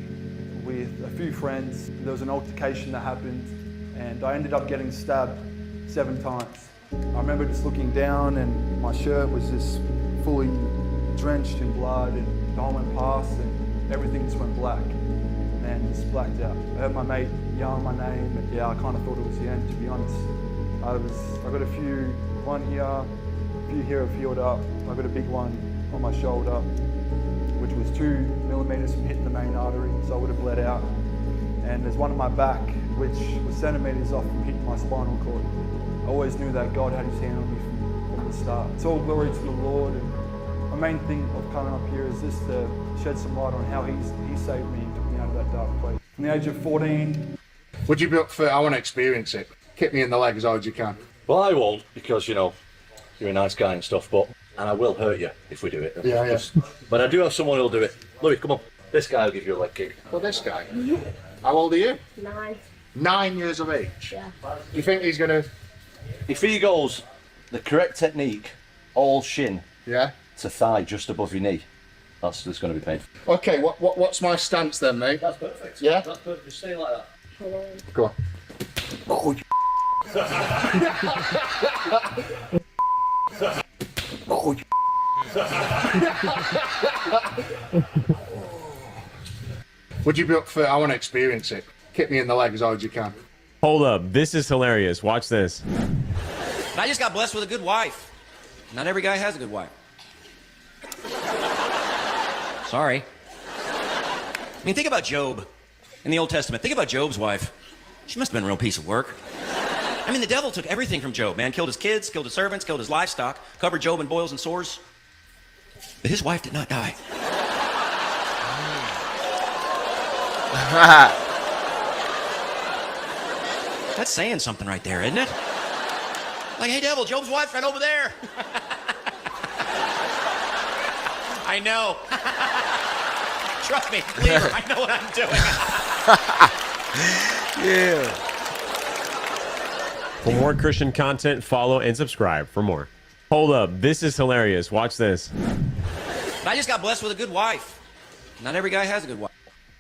with a few friends. There was an altercation that happened, and I ended up getting stabbed 7 times. I remember just looking down, and my shirt was just fully drenched in blood, and time went past, and everything just went black. And just blacked out. I heard my mate yelling my name, and yeah, I kind of thought it was the end, to be honest. I got a few, one here, a few here have healed up. I got a big one on my shoulder, which was 2 millimeters from hitting the main artery, so I would have bled out. And there's one on my back, which was centimeters off from hitting my spinal cord. I always knew that God had his hand on me from the start. It's all glory to the Lord, and my main thing of coming up here is just to shed some light on how he saved me and took me out of that dark place. From the age of 14. Would you be up for? I want to experience it. Kick me in the leg as hard as you can. Well, I won't, because, you know, you're a nice guy and stuff, and I will hurt you if we do it. Yeah. But I do have someone who'll do it. Louis, come on. This guy will give you a leg kick. Well, this guy. How old are you? 9. 9 years of age. Yeah. Do you think he's gonna? If he goes the correct technique, all shin Yeah. to thigh just above your knee, that's going to be painful. Okay. What's my stance then, mate? That's perfect. Yeah. That's perfect. Just stay like that. Go on. Oh, Would you be up for? I want to experience it. Kick me in the leg as hard as you can. Hold up, this is hilarious. Watch this. I just got blessed with a good wife. Not every guy has a good wife. Sorry. I mean, think about Job in the Old Testament. Think about Job's wife. She must have been a real piece of work. I mean, the devil took everything from Job, man. Killed his kids, killed his servants, killed his livestock, covered Job in boils and sores. But his wife did not die. That's saying something right there, isn't it? Like, hey, devil, Job's wife's right over there. I know. Trust me, believer, I know what I'm doing. Yeah. For more Christian content, follow and subscribe for more. Hold up, this is hilarious. Watch this. I just got blessed with a good wife. Not every guy has a good wife.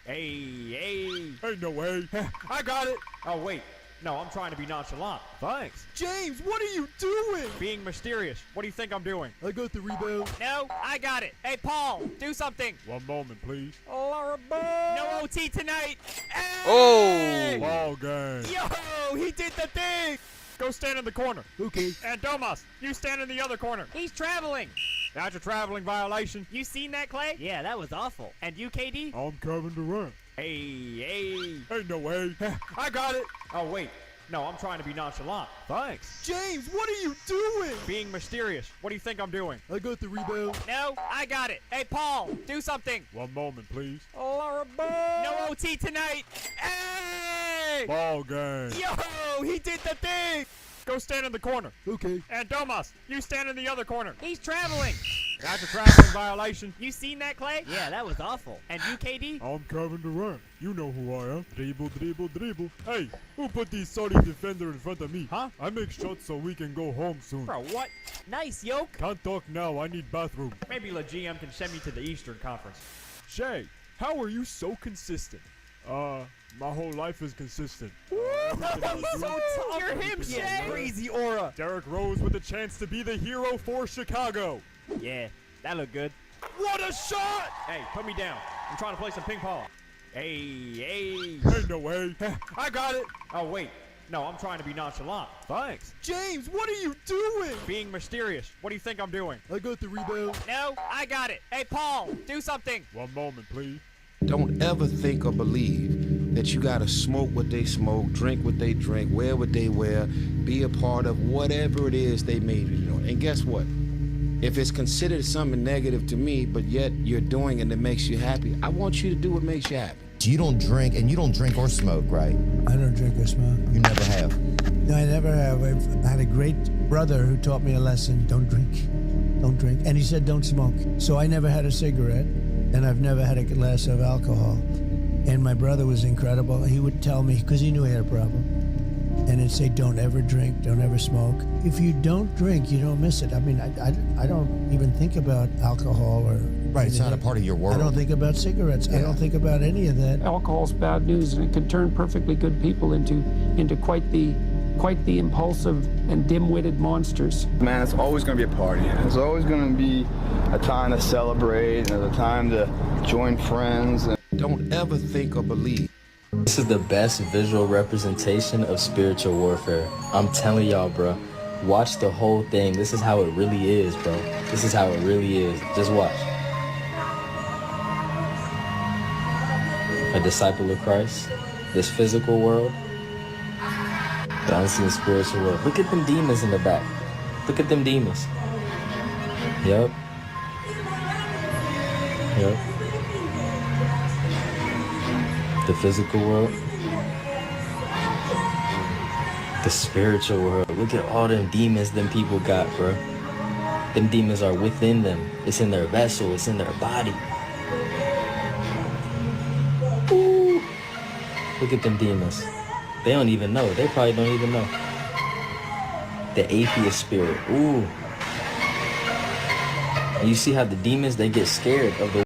Hey, no way. I got it. Oh, wait. No, I'm trying to be nonchalant. Thanks. James, what are you doing? Being mysterious. What do you think I'm doing? I got the rebound. No, I got it. Hey, Paul, do something. One moment, please. Laura Ball. No OT tonight. Hey! Oh. Ball game. Yo, he did the thing. Go stand in the corner. Okay. And Domas, you stand in the other corner. He's traveling. That's a traveling violation. You seen that, Clay? Yeah, that was awful. And you, KD? I'm Kevin Durant. Hey, no way. I got it. Oh, wait. No, I'm trying to be nonchalant. Thanks. James, what are you doing? Being mysterious. What do you think I'm doing? I got the rebound. No, I got it. Hey, Paul, do something. One moment, please. Laura Ball. No OT tonight. Hey! Ball game. Yo, he did the thing. Go stand in the corner. Okay. And Domas, you stand in the other corner. He's traveling. That's a traveling violation. You seen that, Clay? Yeah, that was awful. And you, KD? I'm Kevin Durant. You know who I am. Dribble, dribble, dribble. Hey, who put this sorry defender in front of me? Huh? I make shots so we can go home soon. Bro, what? Nice, yoke. Can't talk now. I need bathroom. Maybe the GM can send me to the Eastern Conference. Shay, how are you so consistent? My whole life is consistent. You're him, Shay! Crazy aura! Derrick Rose with a chance to be the hero for Chicago. Yeah, that looked good. What a shot! Hey, put me down. I'm trying to play some ping pong. Hey. Ain't no way. I got it. Oh, wait. No, I'm trying to be nonchalant. Thanks. James, what are you doing? Being mysterious. What do you think I'm doing? I got the rebound. No, I got it. Hey, Paul, do something. One moment, please. Don't ever think or believe that you gotta smoke what they smoke, drink what they drink, wear what they wear, be a part of whatever it is they made you do. And guess what? If it's considered something negative to me, but yet you're doing it and it makes you happy, I want you to do what makes you happy. You don't drink, and you don't drink or smoke, right? I don't drink or smoke. You never have? No, I never have. I've had a great brother who taught me a lesson. Don't drink. Don't drink. And he said don't smoke. So I never had a cigarette, and I've never had a glass of alcohol. And my brother was incredible. He would tell me, because he knew he had a problem, and he'd say, don't ever drink, don't ever smoke. If you don't drink, you don't miss it. I mean, I don't even think about alcohol or... Right, it's not a part of your world. I don't think about cigarettes. Yeah. I don't think about any of that. Alcohol's bad news, and it can turn perfectly good people into quite the impulsive and dim-witted monsters. Man, it's always going to be a party. It's always going to be a time to celebrate and a time to join friends. Don't ever think or believe. This is the best visual representation of spiritual warfare. I'm telling y'all, bro. Watch the whole thing. This is how it really is, bro. This is how it really is. Just watch. A disciple of Christ, this physical world, the unseen spiritual world. Look at them demons in the back. Look at them demons. Yep. The physical world, the spiritual world. Look at all them demons them people got, bro. Them demons are within them. It's in their vessel. It's in their body. Ooh. Look at them demons. They don't even know. They probably don't even know. The atheist spirit. Ooh. And you see how the demons, they get scared of the